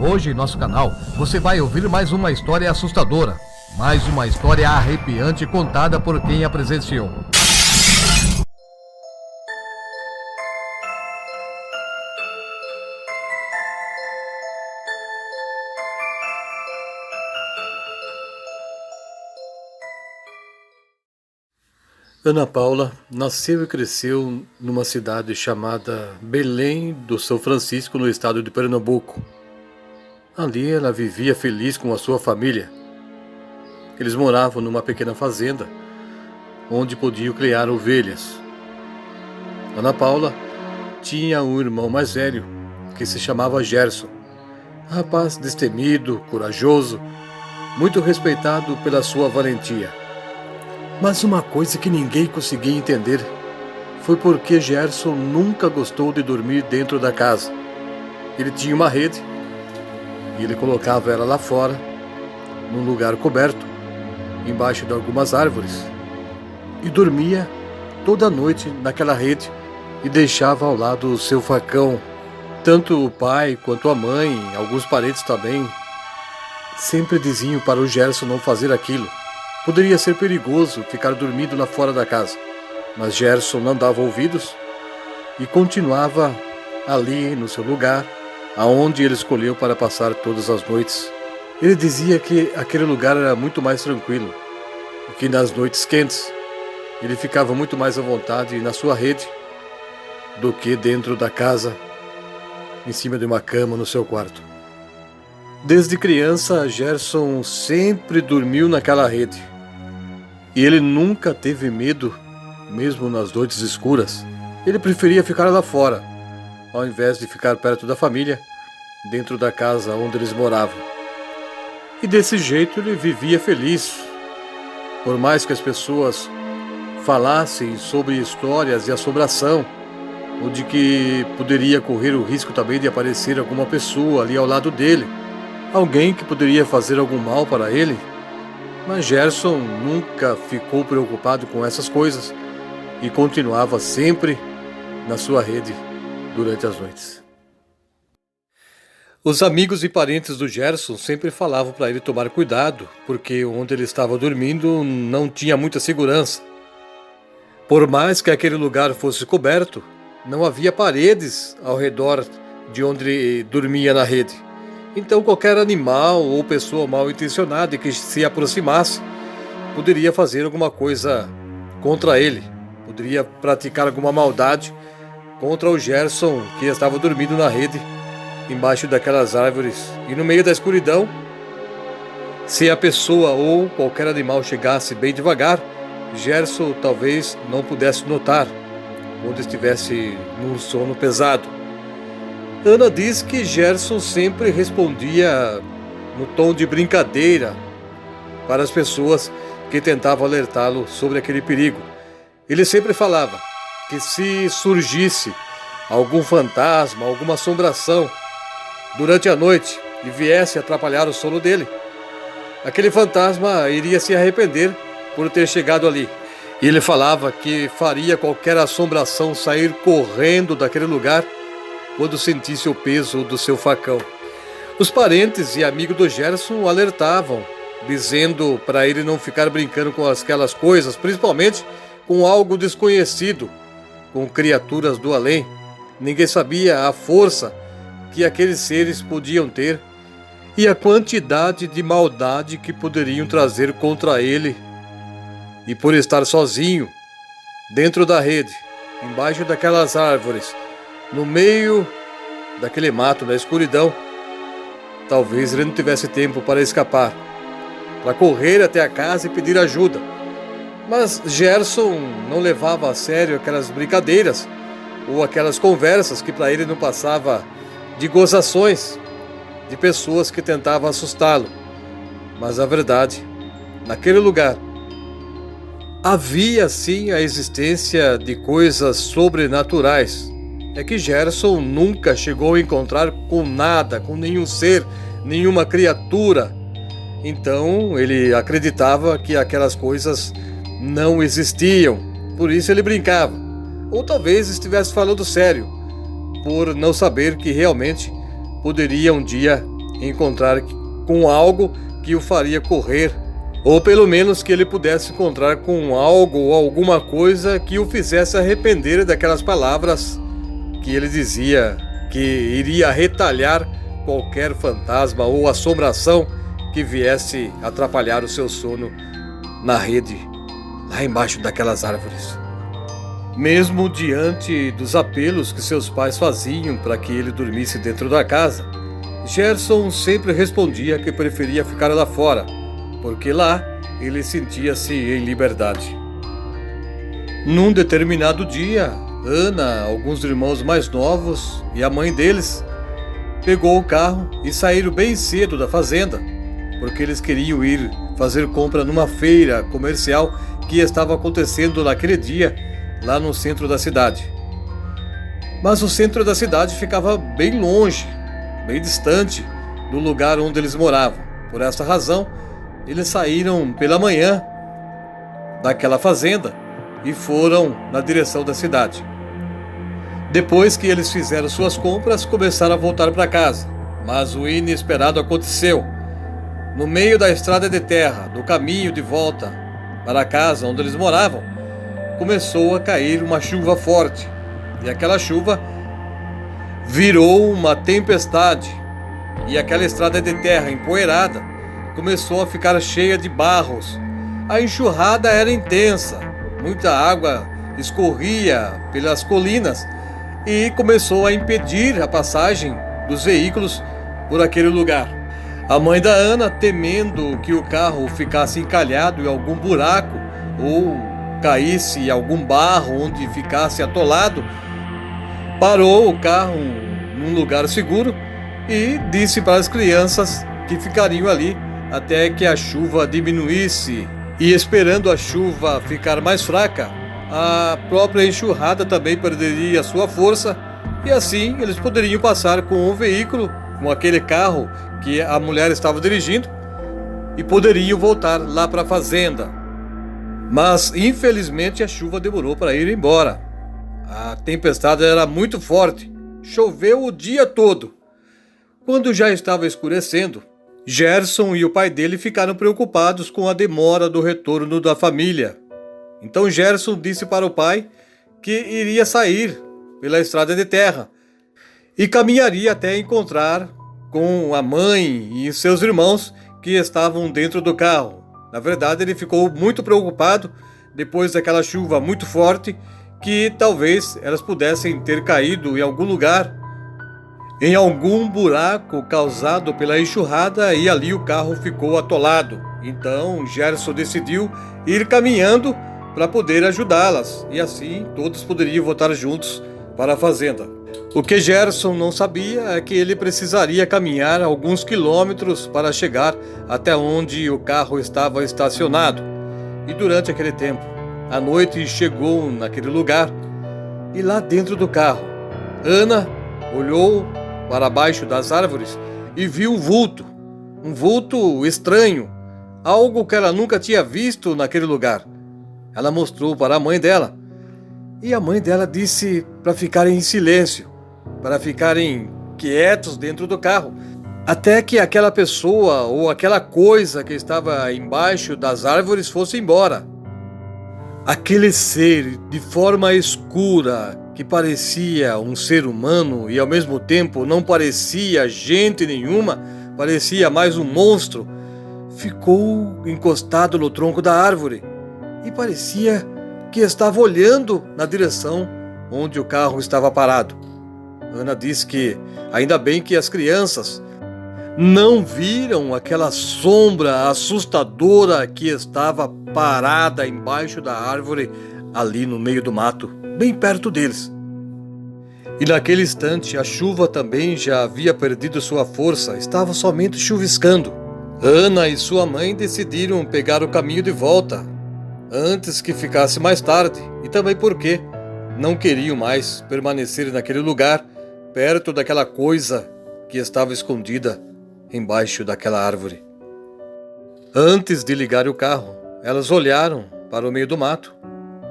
Hoje em nosso canal você vai ouvir mais uma história assustadora, mais uma história arrepiante contada por quem a presenciou. Ana Paula nasceu e cresceu numa cidade chamada Belém do São Francisco, no estado de Pernambuco. Ali ela vivia feliz com a sua família. Eles moravam numa pequena fazenda, onde podiam criar ovelhas. Ana Paula tinha um irmão mais velho, que se chamava Gerson. Rapaz destemido, corajoso, muito respeitado pela sua valentia. Mas uma coisa que ninguém conseguia entender foi porque Gerson nunca gostou de dormir dentro da casa. Ele tinha uma rede e ele colocava ela lá fora, num lugar coberto, embaixo de algumas árvores, e dormia toda noite naquela rede e deixava ao lado o seu facão. Tanto o pai quanto a mãe, alguns parentes também, sempre diziam para o Gerson não fazer aquilo. Poderia ser perigoso ficar dormindo lá fora da casa, mas Gerson não dava ouvidos e continuava ali no seu lugar, aonde ele escolheu para passar todas as noites. Ele dizia que aquele lugar era muito mais tranquilo e que nas noites quentes ele ficava muito mais à vontade na sua rede do que dentro da casa, em cima de uma cama no seu quarto. Desde criança, Gerson sempre dormiu naquela rede. E ele nunca teve medo, mesmo nas noites escuras. Ele preferia ficar lá fora, ao invés de ficar perto da família, dentro da casa onde eles moravam. E desse jeito ele vivia feliz. Por mais que as pessoas falassem sobre histórias de assombração, ou de que poderia correr o risco também de aparecer alguma pessoa ali ao lado dele, alguém que poderia fazer algum mal para ele, mas Gerson nunca ficou preocupado com essas coisas e continuava sempre na sua rede durante as noites. Os amigos e parentes do Gerson sempre falavam para ele tomar cuidado, porque onde ele estava dormindo não tinha muita segurança. Por mais que aquele lugar fosse coberto, não havia paredes ao redor de onde ele dormia na rede. Então qualquer animal ou pessoa mal intencionada que se aproximasse poderia fazer alguma coisa contra ele, poderia praticar alguma maldade contra o Gerson, que estava dormindo na rede embaixo daquelas árvores. E no meio da escuridão, se a pessoa ou qualquer animal chegasse bem devagar, Gerson talvez não pudesse notar quando estivesse num sono pesado. Ana diz que Gerson sempre respondia no tom de brincadeira para as pessoas que tentavam alertá-lo sobre aquele perigo. Ele sempre falava que se surgisse algum fantasma, alguma assombração durante a noite e viesse atrapalhar o sono dele, aquele fantasma iria se arrepender por ter chegado ali. E ele falava que faria qualquer assombração sair correndo daquele lugar quando sentisse o peso do seu facão. Os parentes e amigos do Gerson o alertavam, dizendo para ele não ficar brincando com aquelas coisas, principalmente com algo desconhecido, com criaturas do além. Ninguém sabia a força que aqueles seres podiam ter e a quantidade de maldade que poderiam trazer contra ele. E por estar sozinho, dentro da rede, embaixo daquelas árvores, no meio daquele mato, da escuridão, talvez ele não tivesse tempo para escapar, para correr até a casa e pedir ajuda. Mas Gerson não levava a sério aquelas brincadeiras ou aquelas conversas que para ele não passava de gozações de pessoas que tentavam assustá-lo. Mas a verdade, naquele lugar, havia sim a existência de coisas sobrenaturais. É que Gerson nunca chegou a encontrar com nada, com nenhum ser, nenhuma criatura. Então ele acreditava que aquelas coisas não existiam, por isso ele brincava. Ou talvez estivesse falando sério, por não saber que realmente poderia um dia encontrar com algo que o faria correr, ou pelo menos que ele pudesse encontrar com algo ou alguma coisa que o fizesse arrepender daquelas palavras que ele dizia que iria retalhar qualquer fantasma ou assombração que viesse atrapalhar o seu sono na rede, lá embaixo daquelas árvores. Mesmo diante dos apelos que seus pais faziam para que ele dormisse dentro da casa, Gerson sempre respondia que preferia ficar lá fora, porque lá ele sentia-se em liberdade. Num determinado dia, Ana, alguns irmãos mais novos e a mãe deles pegou o carro e saíram bem cedo da fazenda, porque eles queriam ir fazer compra numa feira comercial que estava acontecendo naquele dia lá no centro da cidade. Mas o centro da cidade ficava bem longe, bem distante do lugar onde eles moravam. Por essa razão, eles saíram pela manhã daquela fazenda e foram na direção da cidade. Depois que eles fizeram suas compras, começaram a voltar para casa. Mas o inesperado aconteceu. No meio da estrada de terra, do caminho de volta para a casa onde eles moravam, começou a cair uma chuva forte. E aquela chuva virou uma tempestade. E aquela estrada de terra empoeirada começou a ficar cheia de barros. A enxurrada era intensa. Muita água escorria pelas colinas e começou a impedir a passagem dos veículos por aquele lugar. A mãe da Ana, temendo que o carro ficasse encalhado em algum buraco ou caísse em algum barro onde ficasse atolado, parou o carro num lugar seguro e disse para as crianças que ficariam ali até que a chuva diminuísse. E esperando a chuva ficar mais fraca, a própria enxurrada também perderia sua força e assim eles poderiam passar com o veículo, com aquele carro que a mulher estava dirigindo, e poderiam voltar lá para a fazenda. Mas infelizmente a chuva demorou para ir embora. A tempestade era muito forte, choveu o dia todo. Quando já estava escurecendo, Gerson e o pai dele ficaram preocupados com a demora do retorno da família. Então Gerson disse para o pai que iria sair pela estrada de terra e caminharia até encontrar com a mãe e seus irmãos que estavam dentro do carro. Na verdade, ele ficou muito preocupado depois daquela chuva muito forte, que talvez elas pudessem ter caído em algum lugar, em algum buraco causado pela enxurrada, e ali o carro ficou atolado. Então Gerson decidiu ir caminhando para poder ajudá-las, e assim todos poderiam voltar juntos para a fazenda. O que Gerson não sabia é que ele precisaria caminhar alguns quilômetros para chegar até onde o carro estava estacionado. E durante aquele tempo, a noite chegou naquele lugar, e lá dentro do carro, Ana olhou para baixo das árvores e viu um vulto estranho, algo que ela nunca tinha visto naquele lugar. Ela mostrou para a mãe dela, e a mãe dela disse para ficarem em silêncio, para ficarem quietos dentro do carro, até que aquela pessoa ou aquela coisa que estava embaixo das árvores fosse embora. Aquele ser de forma escura, que parecia um ser humano e ao mesmo tempo não parecia gente nenhuma, parecia mais um monstro, ficou encostado no tronco da árvore e parecia que estava olhando na direção onde o carro estava parado. Ana disse que ainda bem que as crianças não viram aquela sombra assustadora que estava parada embaixo da árvore, ali no meio do mato, bem perto deles. E naquele instante a chuva também já havia perdido sua força, estava somente chuviscando. Ana e sua mãe decidiram pegar o caminho de volta, antes que ficasse mais tarde, e também porque não queriam mais permanecer naquele lugar, perto daquela coisa que estava escondida embaixo daquela árvore. Antes de ligar o carro, elas olharam para o meio do mato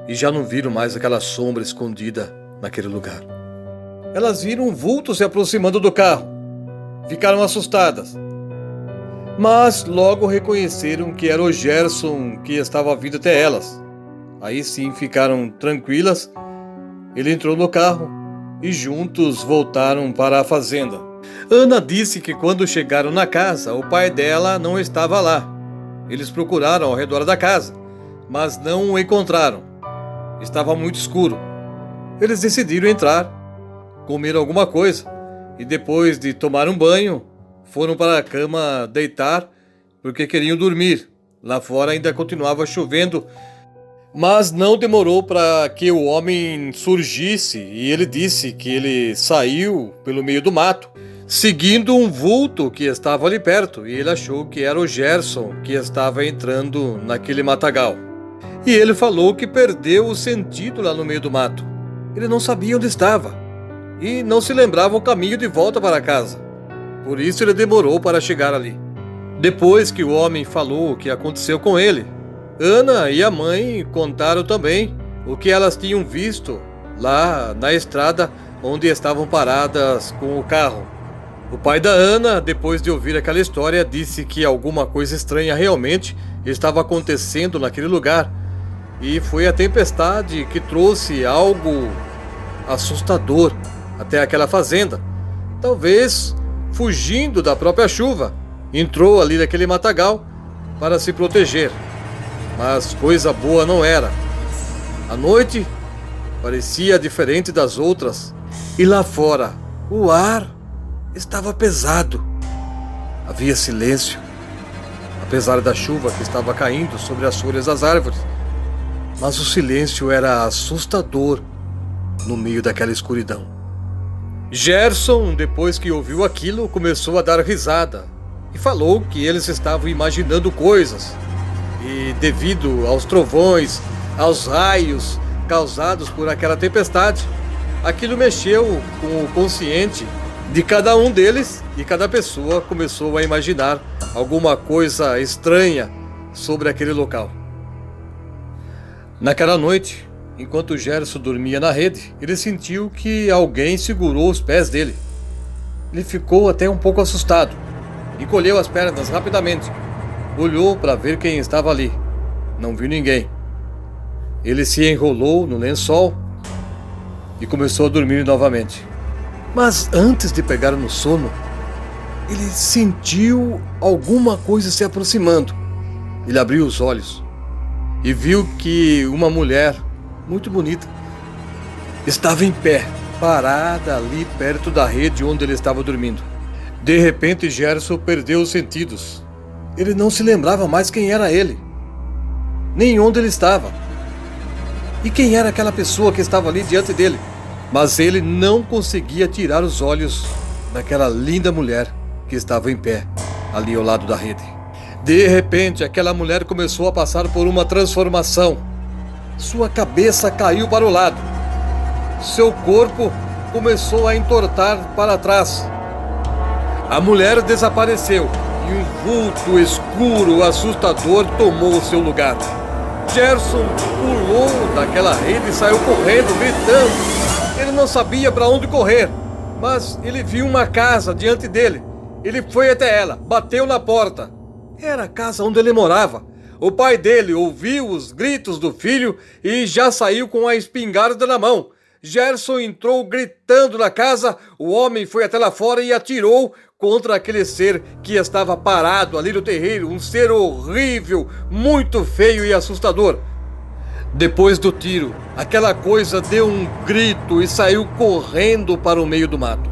e já não viram mais aquela sombra escondida naquele lugar. Elas viram um vulto se aproximando do carro ficaram assustadas, mas logo reconheceram que era o Gerson que estava vindo até elas. Aí sim ficaram tranquilas. Ele entrou no carro e juntos voltaram para a fazenda. Ana disse que quando chegaram na casa, o pai dela não estava lá. Eles procuraram ao redor da casa, mas não o encontraram. Estava muito escuro. Eles decidiram entrar, comer alguma coisa e depois de tomar um banho, foram para a cama deitar porque queriam dormir. Lá fora ainda continuava chovendo, mas não demorou para que o homem surgisse e ele disse que ele saiu pelo meio do mato, seguindo um vulto que estava ali perto, e ele achou que era o Gerson que estava entrando naquele matagal. E ele falou que perdeu o sentido lá no meio do mato. Ele não sabia onde estava e não se lembrava o caminho de volta para casa. Por isso ele demorou para chegar ali. Depois que o homem falou o que aconteceu com ele, Ana e a mãe contaram também o que elas tinham visto lá na estrada onde estavam paradas com o carro. O pai da Ana, depois de ouvir aquela história, disse que alguma coisa estranha realmente estava acontecendo naquele lugar. E foi a tempestade que trouxe algo assustador até aquela fazenda. Talvez fugindo da própria chuva, entrou ali naquele matagal para se proteger. Mas coisa boa não era. A noite parecia diferente das outras. E lá fora, o ar estava pesado. Havia silêncio, apesar da chuva que estava caindo sobre as folhas das árvores. Mas o silêncio era assustador no meio daquela escuridão. Gerson, depois que ouviu aquilo, começou a dar risada e falou que eles estavam imaginando coisas. E devido aos trovões, aos raios causados por aquela tempestade, aquilo mexeu com o consciente de cada um deles e cada pessoa começou a imaginar alguma coisa estranha sobre aquele local. Naquela noite, enquanto Gerson dormia na rede, ele sentiu que alguém segurou os pés dele. Ele ficou até um pouco assustado. Encolheu as pernas rapidamente. Olhou para ver quem estava ali. Não viu ninguém. Ele se enrolou no lençol e começou a dormir novamente. Mas antes de pegar no sono, ele sentiu alguma coisa se aproximando. Ele abriu os olhos e viu que uma mulher muito bonita estava em pé, parada ali perto da rede onde ele estava dormindo. De repente, Gerson perdeu os sentidos. Ele não se lembrava mais quem era ele, nem onde ele estava, e quem era aquela pessoa que estava ali diante dele. Mas ele não conseguia tirar os olhos daquela linda mulher que estava em pé, ali ao lado da rede. De repente, aquela mulher começou a passar por uma transformação. Sua cabeça caiu para o lado. Seu corpo começou a entortar para trás. A mulher desapareceu e um vulto escuro, assustador, tomou o seu lugar. Gerson pulou daquela rede e saiu correndo, gritando. Ele não sabia para onde correr, mas ele viu uma casa diante dele. Ele foi até ela, bateu na porta. Era a casa onde ele morava. O pai dele ouviu os gritos do filho e já saiu com a espingarda na mão. Gerson entrou gritando na casa. O homem foi até lá fora e atirou contra aquele ser que estava parado ali no terreiro. Um ser horrível, muito feio e assustador. Depois do tiro, aquela coisa deu um grito e saiu correndo para o meio do mato.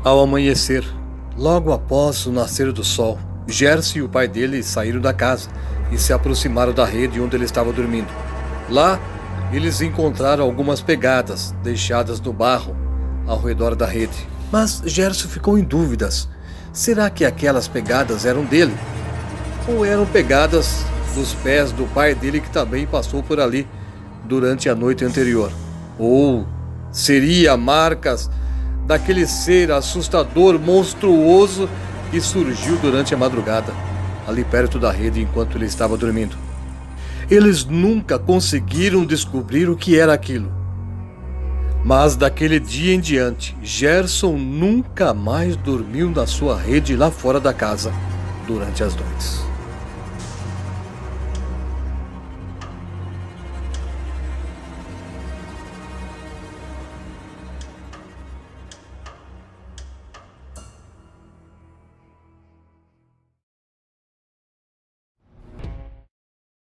Ao amanhecer, logo após o nascer do sol, Gerson e o pai dele saíram da casa e se aproximaram da rede onde ele estava dormindo. Lá, eles encontraram algumas pegadas deixadas no barro ao redor da rede. Mas Gerson ficou em dúvidas. Será que aquelas pegadas eram dele? Ou eram pegadas dos pés do pai dele que também passou por ali durante a noite anterior? Ou seria marcas daquele ser assustador, monstruoso que surgiu durante a madrugada, ali perto da rede enquanto ele estava dormindo? Eles nunca conseguiram descobrir o que era aquilo. Mas daquele dia em diante, Gerson nunca mais dormiu na sua rede lá fora da casa durante as noites.